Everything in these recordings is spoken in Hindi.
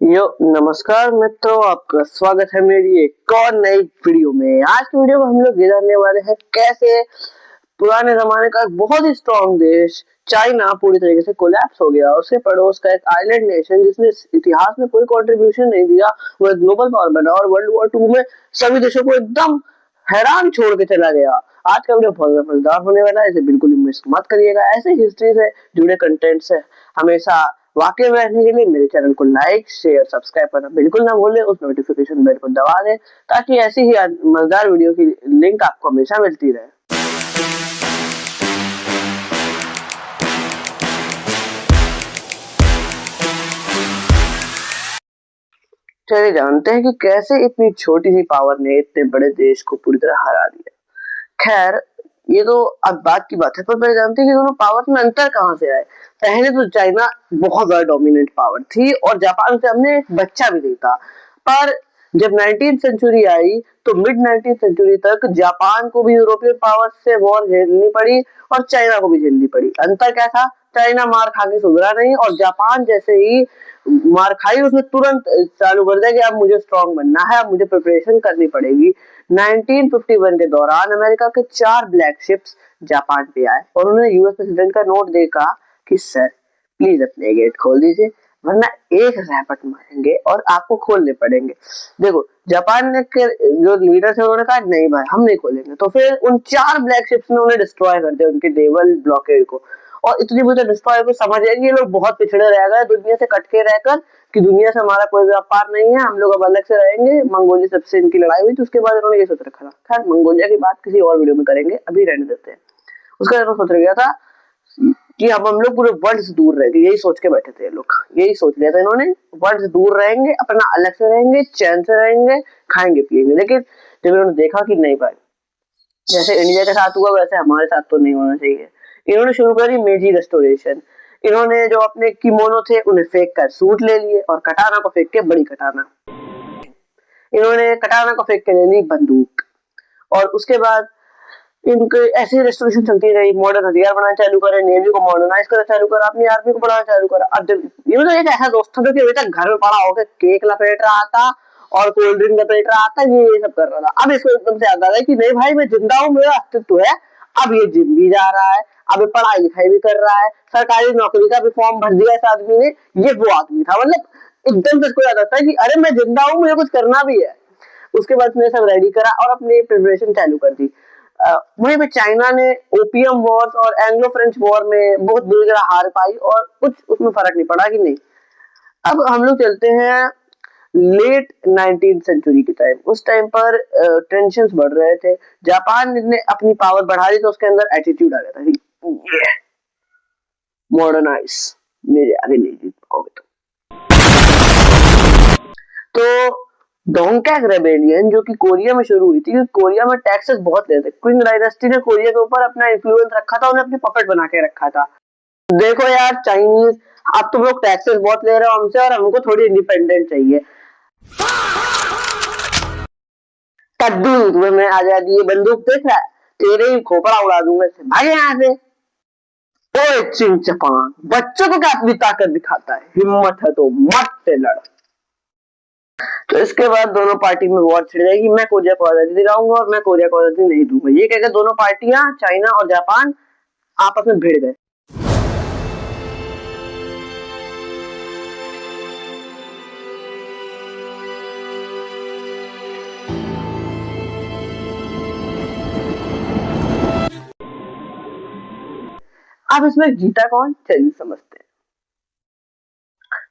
यो नमस्कार मित्रों, आपका स्वागत है मेरी एक और नई वीडियो में। आज की वीडियो में हम लोग ये जानने वाले हैं कैसे पुराने जमाने का एक बहुत ही स्ट्रॉन्ग देश चाइना पूरी तरीके से कोलैप्स हो गया और उसके पड़ोस का एक आइलैंड नेशन जिसने इतिहास में कोई कंट्रीब्यूशन नहीं दिया, वो एक ग्लोबल पावर बना और वर्ल्ड वॉर 2 में सभी देशों को एकदम हैरान छोड़ के चला गया। आज का वीडियो बहुत मजेदार होने वाला है, इसे बिल्कुल भी मिस मत करिएगा। ऐसे हिस्ट्री से जुड़े कंटेंट से हमेशा वाकई में रहने के लिए मेरे चैनल को लाइक शेयर सब्सक्राइब करना बिल्कुल ना भूलें, उस नोटिफिकेशन बेल को दबा दें ताकि ऐसी ही मजेदार वीडियो की लिंक आपको हमेशा मिलती रहे। चलिए जानते हैं कि कैसे इतनी छोटी सी पावर ने इतने बड़े देश को पूरी तरह हरा दिया। खैर, ये तो अब बात की बात है, पर पहले जानते हैं कि दोनों पावर में अंतर कहाँ से आए। पहले तो चाइना बहुत ज्यादा डोमिनेंट पावर थी और जापान से हमने एक बच्चा भी नहीं था। पर जब 19वीं सेंचुरी आई तो मिड 19वीं सेंचुरी तक जापान को भी यूरोपियन पावर से वॉर झेलनी पड़ी और चाइना को भी झेलनी पड़ी। अंतर क्या था? चाइना मार खा के सुधरा नहीं और जापान जैसे ही मार खाई उसने तुरंत चालू कर दिया कि अब मुझे स्ट्रांग बनना है, अब मुझे प्रिपरेशन करनी पड़ेगी। 1951 के दौरान अमेरिका के 4 ब्लैक शिप्स जापान पे आए और उन्होंने यूएस प्रेसिडेंट का नोट देखा कि सर प्लीज अपने गेट खोल दीजिए वरना एक रैपट मारेंगे और आपको खोलने पड़ेंगे। देखो, जापान के जो लीडर थे उन्होंने कहा नहीं भाई हम नहीं खोलेंगे, तो फिर उन 4 ब्लैक शिप्स ने उन्हें डिस्ट्रॉय कर दिया, उनके नेवल ब्लॉकेड को। और इतनी मुझे डिस्ट्रॉय को समझ है कि ये लोग बहुत पिछड़े रह गए दुनिया से कट के रहकर कि दुनिया से हमारा कोई व्यापार नहीं है, हम लोग अब अलग से रहेंगे। मंगोलिया सबसे इनकी लड़ाई हुई तो उसके बाद इन्होंने ये सोच रखा था। खैर मंगोलिया की बात किसी और वीडियो में करेंगे, अभी रहने देते हैं। उसका इन्होंने सोच गया था कि अब हम लोग पूरे वर्ल्ड से दूर रहेंगे, यही सोच के बैठे थे ये लोग। यही सोच लिया था इन्होंने, वर्ल्ड से दूर रहेंगे, अपना अलग से रहेंगे, चैन से रहेंगे, खाएंगे पिएंगे। लेकिन जब इन्होंने देखा कि नहीं भाई, जैसे इंडिया के साथ हुआ वैसे हमारे साथ तो नहीं होना चाहिए, इन्होंने शुरू करी मेजी रेस्टोरेशन। इन्होंने जो अपने किमोनो थे उन्हें फेंक कर सूट ले लिए और कटाना को फेंक के बड़ी कटाना, इन्होंने कटाना को फेंक के ले ली बंदूक। और उसके बाद इनके ऐसी रेस्टोरेशन चलती रही, मॉडर्न हथियार बनाना चालू करे, नेवी को मॉडर्नाइज करना चालू करा, अपनी आर्मी को बढ़ाना चालू करा। अब जब ये तो एक ऐसा दोस्त था जो कि अभी तक घर में पड़ा होकर केक लपेट रहा था और कोल्ड ड्रिंक लपेट रहा था, ये सब कर रहा था। अब इसको एकदम से याद आ गया कि नहीं भाई मैं जिंदा हूँ, मेरा अस्तित्व है। अब ये जिम भी जा रहा है, अब ये पढ़ाई लिखाई भी कर रहा है, सरकारी नौकरी का भी फॉर्म भर दिया इस आदमी ने। ये वो आदमी था, मतलब एकदम से इसको याद आता है कि अरे मैं जिंदा हूँ, मुझे कुछ करना भी है। उसके बाद उसने सब रेडी करा और अपनी प्रिपरेशन चालू कर दी। वहीं पे चाइना ने ओपियम वॉर्स और एंग्लो फ्रेंच वॉर में बहुत बुरी तरह हार पाई और कुछ उसमें फर्क नहीं पड़ा कि नहीं। अब हम लोग चलते हैं लेट 19वीं सेंचुरी के टाइम। उस टाइम पर टेंशंस बढ़ रहे थे, जापान ने अपनी पावर बढ़ा दी तो उसके अंदर एटीट्यूड आ गया था, मॉडर्नाइज, मेरे आगे नहीं जीत पाओगे। तो डोंगकैग रेबेलियन जो कि कोरिया में शुरू हुई थी, क्योंकि कोरिया में टैक्सेस बहुत लेते थे। क्विंग डायनेस्टी ने कोरिया के ऊपर अपना इन्फ्लुएंस रखा था, उन्हें अपनी पपेट बना के रखा था। देखो यार चाइनीज, अब तुम लोग टैक्सेस बहुत ले रहे हो हमसे और हमको थोड़ी इंडिपेंडेंट चाहिए। कद्दू तुम्हें आजादी, ये बंदूक देख रहा है, तेरे ही खोपड़ा उड़ा दूंगा, भागे यहाँ से। ओए चिंचपान, बच्चों को क्या अपनी ताकत दिखाता है, हिम्मत है तो मत से लड़। तो इसके बाद दोनों पार्टी में वॉर छिड़ जाएगी, मैं कोरिया को आजादी दिलाऊंगा और मैं कोरिया को आजादी नहीं दूंगा। ये कहकर दोनों पार्टियां चाइना और जापान आपस में भिड़ गए। अब इसमें जीता कौन, चलिए समझते हैं।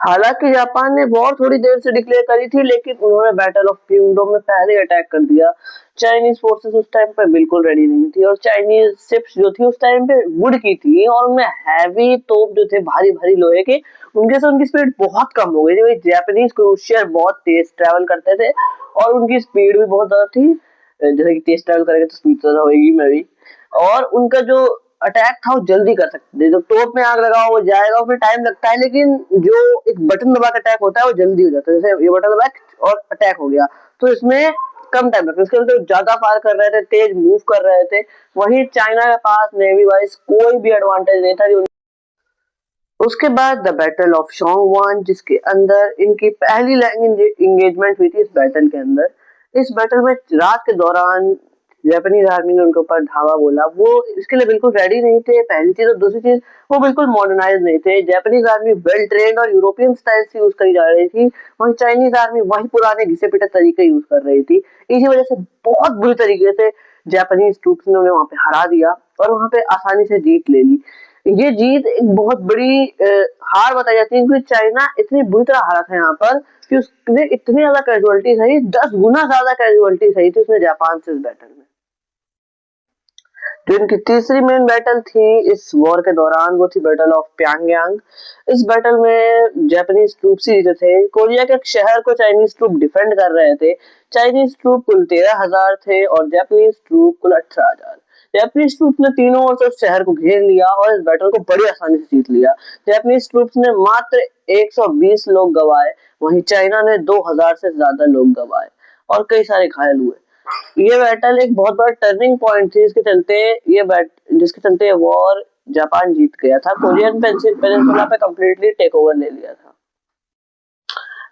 हालांकि जापान ने वॉर थोड़ी देर से डिक्लेयर करी थी, लेकिन उन्होंने बैटल ऑफ प्यूंगडोंग में पहले अटैक कर दिया। चाइनीज फोर्सेस उस टाइम पे बिल्कुल रेडी नहीं थी और चाइनीज शिप्स जो थी उस टाइम पे वुड की थी और उनमें हैवी तोप जो थे, भारी भारी लोहे के, उनके से उनकी स्पीड बहुत कम हो गई थी। जापानीज क्रूशियर बहुत तेज ट्रेवल करते थे और उनकी स्पीड भी बहुत ज्यादा थी। जैसे कि तेज ट्रेवल करेंगे तो स्पीड ज्यादा होगी मैं भी। और उनका जो अटैक था वो जल्दी कर सकते थे, जब तोप में आग लगाओ वो जाएगा, उसमें टाइम लगता है, लेकिन जो एक बटन दबा के अटैक होता है वो जल्दी हो जाता है। जैसे ये बटन दबा और अटैक हो गया, तो इसमें कम टाइम लगता है। इसके तो ज्यादा फायर कर रहे थे, तेज मूव कर रहे थे। वहीं चाइना के पास नेवी वाइज कोई भी एडवांटेज नहीं था। उसके बाद द बैटल ऑफ शोंगवान, जिसके अंदर इनकी पहली लैंड एंगेजमेंट हुई थी इस बैटल के अंदर। इस बैटल में रात के दौरान जापानीज आर्मी ने उनके ऊपर धावा बोला। वो इसके लिए बिल्कुल रेडी नहीं थे, पहली चीज। और दूसरी चीज, वो बिल्कुल मॉडर्नाइज नहीं थे। जापानीज आर्मी वेल ट्रेन्ड और यूरोपियन स्टाइल से यूज करी जा रही थी, वहीं चाइनीज आर्मी वही पुराने घिसे पिटे तरीके यूज कर रही थी। इसी वजह से बहुत बुरी तरीके से जापानीज ट्रूप्स ने उन्हें वहां पे हरा दिया और वहां पे आसानी से जीत ले ली। ये जीत एक बहुत बड़ी हार बताई जाती है, क्योंकि चाइना इतनी बुरी तरह हारा था यहाँ पर कि उसने इतनी ज्यादा कैजुअलिटी सही, 10 गुना ज्यादा कैजुअलिटी सही थी उसने जापान से इस बैटल में। जो इनकी तीसरी मेन बैटल थी इस वॉर के दौरान, वो थी बैटल ऑफ प्यांगयांग। इस बैटल में जापानीज ट्रूप्स ही जीते थे। कोरिया के एक शहर को चाइनीज ट्रूप डिफेंड कर रहे थे। चाइनीज ट्रूप कुल 13,000 थे और जापानीज ट्रूप कुल 18,000। जापानीज ट्रूप ने तीनों ओर से उस शहर को घेर लिया और इस बैटल को बड़ी आसानी से जीत लिया। जापानीज ट्रूप्स ने मात्र 120 लोग गंवाए, वहीं चाइना ने 2,000 से ज्यादा लोग गंवाए और कई सारे घायल हुए। ये बैटल एक बहुत बड़ा टर्निंग पॉइंट थी, जिसके चलते वॉर जापान जीत गया था। कोरियन पेनिनसुला पे कंप्लीटली टेक ओवर ले लिया था।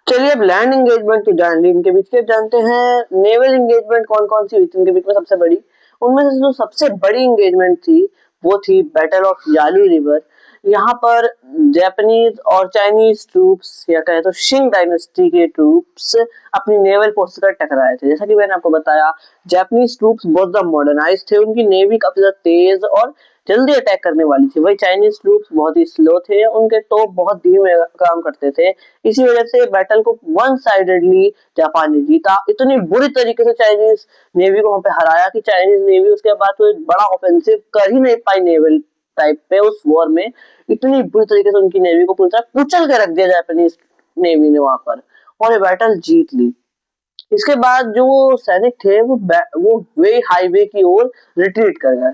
चलिए अब लैंड एंगेजमेंट तो जान ली इनके बीच के, जानते हैं नेवल एंगेजमेंट कौन कौन सी हुई थी इनके बीच में सबसे बड़ी। उनमें से जो सबसे बड़ी एंगेजमेंट थी वो थी बैटल ऑफ यालू रिवर। यहाँ पर जापानीज और चाइनीज ट्रूप्स, या कहे तो शिंग डायनेस्टी के ट्रूप्स अपनी नेवल फोर्स कर टकराए थे। जैसा कि मैंने आपको बताया, जापानीज ट्रूप्स बहुत ज्यादा मॉडर्नाइज थे, उनकी नेवी काफी ज्यादा तेज और जल्दी अटैक करने वाली थी। वही चाइनीज ट्रूप्स बहुत ही स्लो थे, उनके तोप बहुत धीमे काम करते थे। इसी वजह से बैटल को वन साइडेडली जापान ने जीता। इतनी बुरी तरीके से चाइनीज नेवी को वहां पे हराया कि चाइनीज नेवी उसके बाद कोई बड़ा ऑफेंसिव कर ही नहीं पाई नेवल टाइप पे उस वॉर में। इतनी बुरी तरीके से उनकी नेवी को पूरी तरह कुचल के रख दिया जापानीज नेवी ने वहां पर, और ये बैटल जीत ली। इसके बाद जो सैनिक थे वो वे हाईवे की ओर रिट्रीट कर गए।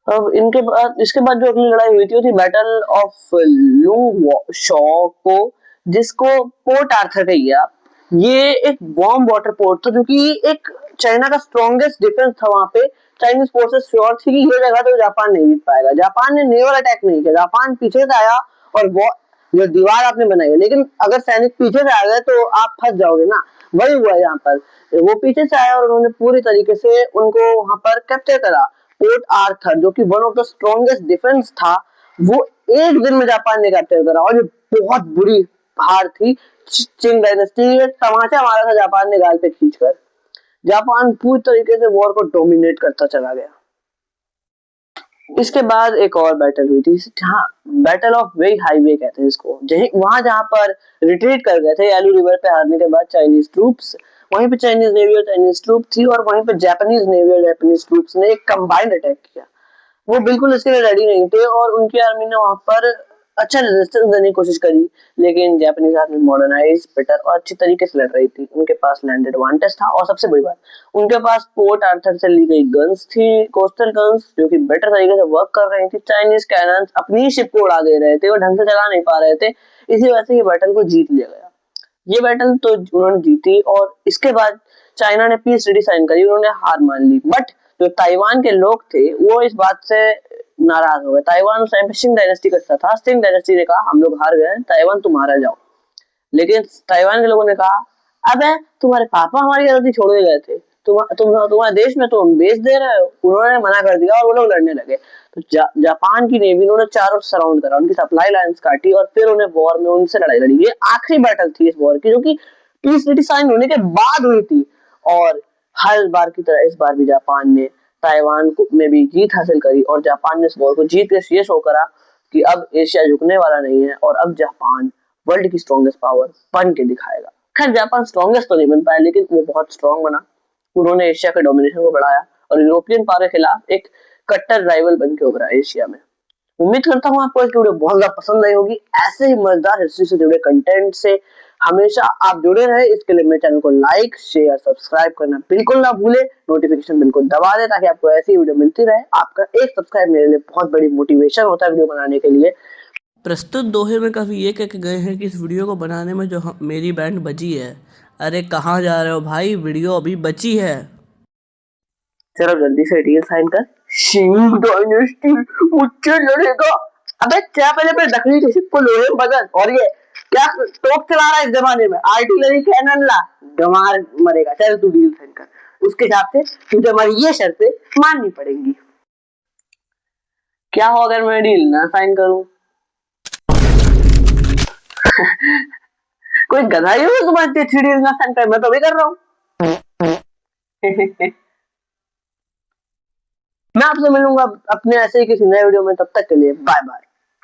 अब इनके बाद इसके बाद जो अगली लड़ाई हुई थी वो थी बैटल ऑफ लुंग शॉ को, जिसको पोर्ट आर्थर कही गया। ये एक वार्म वाटर पोर्ट था, जो कि एक चाइना का स्ट्रॉन्गेस्ट डिफेंस था वहां पे। चाइनीज फोर्सेस श्योर थी कि ये जगह तो जापान नहीं जीत पाएगा। जापान ने नेवल अटैक नहीं किया, जापान पीछे से आया और वो जो दीवार आपने बनाई है, लेकिन अगर सैनिक पीछे से आ गए तो आप फंस जाओगे ना। वही हुआ यहाँ पर, वो पीछे से आया और उन्होंने पूरी तरीके से उनको वहां पर कैप्चर करा। पोर्ट आर्थर, जो कि one of the strongest defence था, वो एक दिन में जापान ने कैप्चर करा, और ये बहुत बुरी हार थी। चिंग डायनेस्टी तमाचा मारा था जापान ने गाल पे खींचकर। जापान पूरी तरीके से वॉर को डोमिनेट करता चला गया। इसके बाद एक और बैटल हुई थी, जहाँ बैटल ऑफ वेई हाईवे कहते हैं इसको। जहाँ पर रिट्रीट कर गए थे यालू रिवर पे हारने के बाद चाइनीज ट्रूप्स, वहीं पे चाइनीज नेवी और चाइनीज ट्रूप थी, और वहीं पे जापानीज नेवी और जापानीज ट्रूप्स ने एक कंबाइंड अटैक किया। वो बिल्कुल इसके लिए रेडी नहीं थे और उनकी आर्मी ने वहां पर अच्छा रेजिस्टेंस देने की कोशिश करी, लेकिन जापानीज आर्मी मॉडर्नाइज, बेटर और अच्छी तरीके से लड़ रही थी। उनके पास लैंड एडवांटेज था, और सबसे बड़ी बात, उनके पास पोर्ट आर्थर से ली गई गन्स थी, कोस्टल गन्स, जो कि बेटर तरीके से वर्क कर रही थी। चाइनीज कैनन अपनी शिप को उड़ा दे रहे थे और ढंग से चला नहीं पा रहे थे। इसी वजह से ये बैटल को जीत लिया गया। ये बैटल तो उन्होंने जीती, और इसके बाद चाइना ने पीस ट्रीटी साइन करी, उन्होंने हार मान ली। बट जो ताइवान के लोग थे वो इस बात से नाराज हो गए। ताइवान उस टाइम पे शिंग डायनेस्टी का हिस्सा था। शिंग डायनेस्टी ने कहा हम लोग हार गए, ताइवान तुम हारा जाओ। लेकिन ताइवान के लोगों ने कहा अबे तुम्हारे पापा हमारी गलती छोड़ के गए थे, तुम्हारे देश में तुम बेच दे रहे हो। उन्होंने मना कर दिया और वो लोग लड़ने लगे। तो जापान की नेवी ने चारों सराउंड करा, उनकी सप्लाई लाइंस काटी और फिर उन्हें वॉर में उनसे लड़ाई लड़ी। ये आखिरी बैटल थी इस वॉर की, जो कि पीस ट्रीटी साइन होने के बाद हुई थी। और हर बार की तरह इस बार भी जापान ने ताइवान में भी जीत हासिल करी, और जापान ने इस वॉर को जीत के ये शो करा कि अब एशिया झुकने वाला नहीं है, और अब जापान वर्ल्ड की स्ट्रॉन्गेस्ट पावर बन के दिखाएगा। खैर जापान स्ट्रॉन्गेस्ट तो नहीं बन पाया, लेकिन वो बहुत स्ट्रॉन्ग बना। उन्होंने एशिया के डोमिनेशन को बढ़ाया और यूरोपियन पावर के खिलाफ एक कट्टर राइवल बन के उभरा एशिया में। उम्मीद करता हूँ आपको वीडियो बहुत ज्यादा पसंद आई होगी। ऐसे ही मजेदार हिस्ट्री से जुड़े कंटेंट से हमेशा आप जुड़े रहे, इसके लिए मेरे चैनल को लाइक शेयर सब्सक्राइब करना बिल्कुल ना भूले। नोटिफिकेशन बिल्कुल दबा दे ताकि आपको ऐसी वीडियो मिलती रहे। आपका एक सब्सक्राइब मेरे लिए बहुत बड़ी मोटिवेशन होता है वीडियो बनाने के लिए। प्रस्तुत दोहे में कभी ये कह के गए हैं कि इस वीडियो को बनाने में जो मेरी बैंड बची है। अरे कहाँ जा रहे हो भाई, वीडियो अभी बची है। चलो जल्दी से डील साइन कर, शिंग डायनेस्टी मुझसे लड़ेगा। अबे क्या पहले पे डकनी जैसी लोहे बदन और ये क्या टोक चला रहा है इस जमाने में, आर्टिलरी कैनन ला, गंवार मरेगा। चल तू डील साइन कर, उसके हिसाब से तुझे हमारी ये शर्तें माननी पड़ेंगी। क्या हो अगर मैं डील ना साइन करूं? कोई गधा ही हो तुम्हारी अच्छी डील ना साइन कर, मैं तो भी कर रहा हूँ। मैं आपसे मिलूंगा अपने ऐसे ही किसी नए वीडियो में, तब तक के लिए बाय बाय।